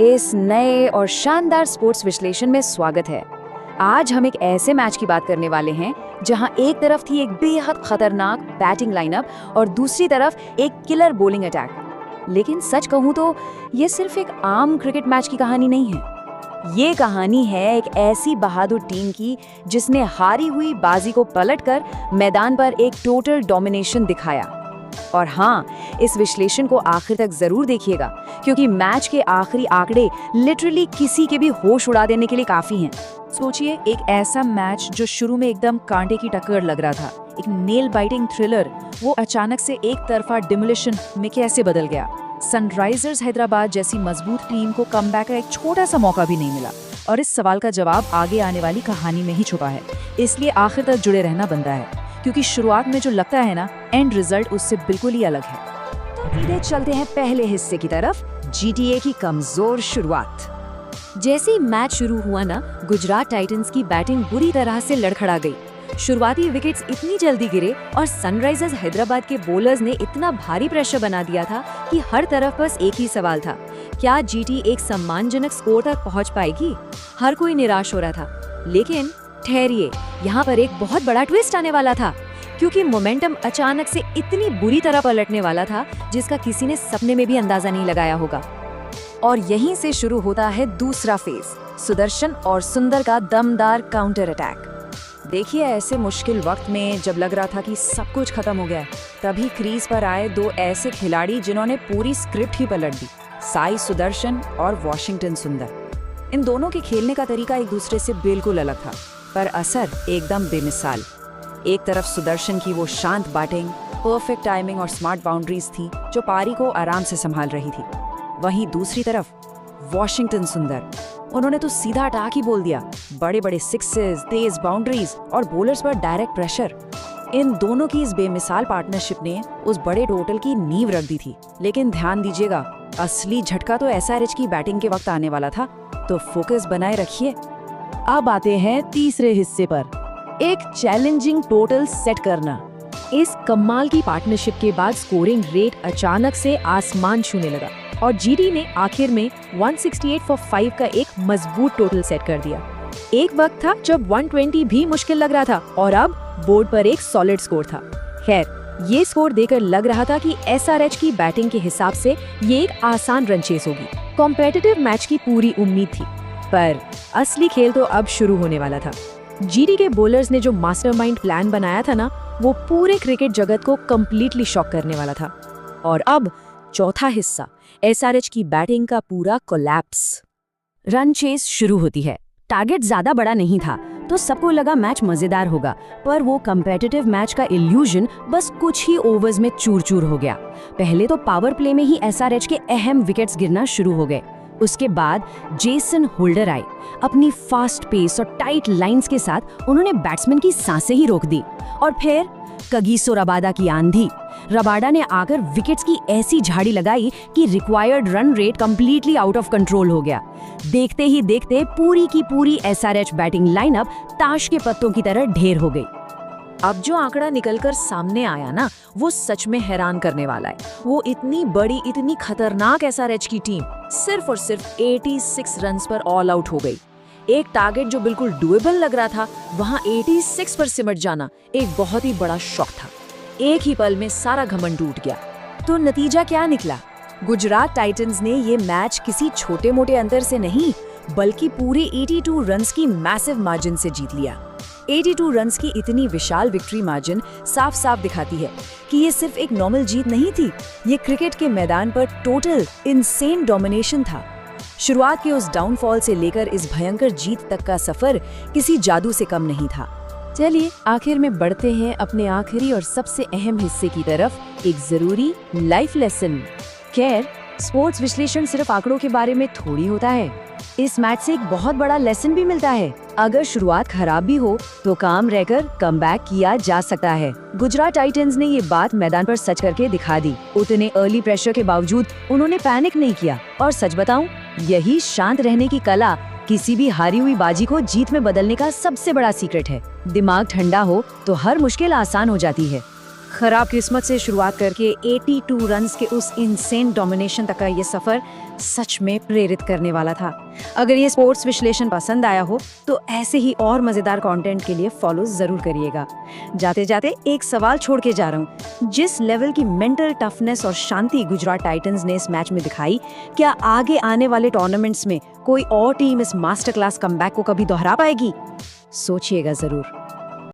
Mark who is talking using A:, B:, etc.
A: इस नए और शानदार स्पोर्ट्स विश्लेषण में स्वागत है। आज हम एक ऐसे मैच की बात करने वाले हैं जहां एक तरफ थी एक बेहद खतरनाक बैटिंग लाइनअप और दूसरी तरफ एक किलर बॉलिंग अटैक। लेकिन सच कहूं तो ये सिर्फ एक आम क्रिकेट मैच की कहानी नहीं है। ये कहानी है एक ऐसी बहादुर टीम की जिसने हारी हुई बाजी को पलटकर मैदान पर एक टोटल डोमिनेशन दिखाया। और हाँ, इस विश्लेषण को आखिर तक जरूर देखिएगा क्योंकि मैच के आखिरी आंकड़े लिटरली किसी के भी होश उड़ा देने के लिए काफी हैं।
B: सोचिए, एक ऐसा मैच जो शुरू में एकदम कांटे की टक्कर लग रहा था, एक नेल बाइटिंग थ्रिलर, वो अचानक से एक तरफा डिमोलिशन में कैसे बदल गया। सनराइजर्स हैदराबाद जैसी मजबूत टीम को कमबैक का एक छोटा सा मौका भी नहीं मिला। और इस सवाल का जवाब आगे आने वाली कहानी में ही छुपा है, इसलिए आखिर तक जुड़े रहना बनता है क्योंकि शुरुआत में जो लगता है ना, एंड रिजल्ट उससे बिल्कुल ही अलग है।
A: तो सीधे चलते हैं पहले हिस्से की तरफ, जीटीए की कमजोर शुरुआत। जैसे ही मैच शुरू हुआ ना, गुजरात टाइटंस की बैटिंग बुरी तरह से लड़खड़ा गई। शुरुआती विकेट्स इतनी जल्दी गिरे और सनराइजर्स हैदराबाद के बॉलर्स ने इतना भारी प्रेशर बना दिया था कि हर तरफ बस एक ही सवाल था, क्या जीटी एक सम्मानजनक स्कोर तक पहुंच पाएगी। हर कोई निराश हो रहा था। लेकिन ठहरिए, यहाँ पर एक बहुत बड़ा ट्विस्ट आने वाला था क्योंकि मोमेंटम अचानक से इतनी बुरी तरह पलटने वाला था जिसका किसी ने सपने में भी अंदाजा नहीं लगाया होगा। और यहीं से शुरू होता है दूसरा फेज, सुदर्शन और सुंदर का दमदार काउंटर अटैक। देखिए, ऐसे मुश्किल वक्त में जब लग रहा था कि सब कुछ खत्म हो गया, तभी क्रीज पर आए दो ऐसे खिलाड़ी जिन्होंने पूरी स्क्रिप्ट ही पलट दी, साई सुदर्शन और वॉशिंगटन सुंदर। इन दोनों के खेलने का तरीका एक दूसरे से बिल्कुल अलग था, पर असर एकदम बेमिसाल। एक तरफ सुदर्शन की वो शांत बैटिंग, परफेक्ट टाइमिंग और स्मार्ट बाउंड्रीज थी जो पारी को आराम से संभाल रही थी। वहीं दूसरी तरफ वॉशिंगटन सुंदर, उन्होंने तो सीधा अटैक ही बोल दिया, बड़े बड़े सिक्सेस, तेज बाउंड्रीज और बॉलर्स पर डायरेक्ट प्रेशर। इन दोनों की इस बेमिसाल पार्टनरशिप ने उस बड़े टोटल की नींव रख दी थी। लेकिन ध्यान दीजिएगा, असली झटका तो एसआरएच की बैटिंग के वक्त आने वाला था, तो फोकस बनाए रखिए।
B: अब आते हैं तीसरे हिस्से पर, एक चैलेंजिंग टोटल सेट करना। इस कमाल की पार्टनरशिप के बाद स्कोरिंग रेट अचानक से आसमान छूने लगा और जीटी ने आखिर में 168 फॉर 5 का एक मजबूत टोटल सेट कर दिया। एक वक्त था जब 120 भी मुश्किल लग रहा था और अब बोर्ड पर एक सॉलिड स्कोर था। खैर, ये स्कोर देकर लग रहा था कि एसआरएच की बैटिंग के हिसाब से ये एक आसान रन चेस होगी। कॉम्पिटिटिव मैच की पूरी उम्मीद थी, पर असली खेल तो अब शुरू होने वाला था। जीटी के बॉलर्स ने जो मास्टरमाइंड प्लान बनाया था ना, वो पूरे क्रिकेट जगत को कंप्लीटली शॉक करने वाला था। और अब चौथा हिस्सा, एसआरएच की बैटिंग का पूरा कोलैप्स। रन चेस शुरू होती है। टारगेट ज्यादा बड़ा नहीं था तो सबको लगा मैच मजेदार होगा, पर वो कम्पिटिटिव मैच का इल्यूजन बस कुछ ही ओवर्स में चूर चूर हो गया। पहले तो पावर प्ले में ही एसआरएच के अहम विकेट्स गिरना शुरू हो गए। उसके बाद जेसन होल्डर आए। अपनी फास्ट पेस और टाइट लाइंस के साथ उन्होंने बैट्समैन की सांसें ही रोक दी। और फिर कगिसो रबाडा की आंधी। रबाडा ने आकर विकेट्स की ऐसी झाड़ी लगाई कि required run rate completely out of control हो गया। देखते ही देखते पूरी की पूरी एसआरएच बैटिंग लाइनअप ताश के पत्तों की तरह ढेर हो गई। अब जो आंकड़ा निकलकर सामने आया ना, वो सच में हैरान करने वाला है। वो इतनी बड़ी, इतनी खतरनाक एसआरएच की टीम सिर्फ और सिर्फ 86 रन्स पर ऑल आउट हो गई। एक टारगेट जो बिल्कुल डुएबल लग रहा था, वहां 86 पर सिमट जाना एक बहुत ही बड़ा शॉक था। एक ही पल में सारा घमंड टूट गया। तो नतीजा क्या निकला? गुजरात टाइटंस ने ये मैच किसी छोटे मोटे अंतर से नहीं, बल्कि पूरे 82 रन्स की मैसिव मार्जिन से जीत लिया। 82 रन्स की इतनी विशाल विक्ट्री मार्जिन साफ साफ दिखाती है कि ये सिर्फ एक नॉर्मल जीत नहीं थी, ये क्रिकेट के मैदान पर टोटल इनसेन डोमिनेशन था। शुरुआत के उस डाउनफॉल से लेकर इस भयंकर जीत तक का सफर किसी जादू से कम नहीं था। चलिए, आखिर में बढ़ते हैं अपने आखिरी और सबसे अहम हिस्से की तरफ, एक जरूरी लाइफ लेसन। खैर, स्पोर्ट्स विश्लेषण सिर्फ आंकड़ों के बारे में थोड़ी होता है। इस मैच से एक बहुत बड़ा लेसन भी मिलता है। अगर शुरुआत खराब भी हो तो काम रहकर कमबैक किया जा सकता है। गुजरात टाइटंस ने ये बात मैदान पर सच करके दिखा दी। उतने अर्ली प्रेशर के बावजूद उन्होंने पैनिक नहीं किया। और सच बताऊं, यही शांत रहने की कला किसी भी हारी हुई बाजी को जीत में बदलने का सबसे बड़ा सीक्रेट है। दिमाग ठंडा हो तो हर मुश्किल आसान हो जाती है।
A: खराब किस्मत से शुरुआत करके 82 रन्स के उस इनसेन डोमिनेशन तक का ये सफर सच में प्रेरित करने वाला था। अगर ये स्पोर्ट्स विश्लेषण पसंद आया हो तो ऐसे ही और मजेदार कंटेंट के लिए फॉलो जरूर करिएगा। जाते जाते एक सवाल छोड़ के जा रहा हूँ, जिस लेवल की मेंटल टफनेस और शांति गुजरात टाइटंस ने इस मैच में दिखाई, क्या आगे आने वाले टूर्नामेंट्स में कोई और टीम इस मास्टर क्लास कमबैक को कभी दोहरा पाएगी? सोचिएगा जरूर।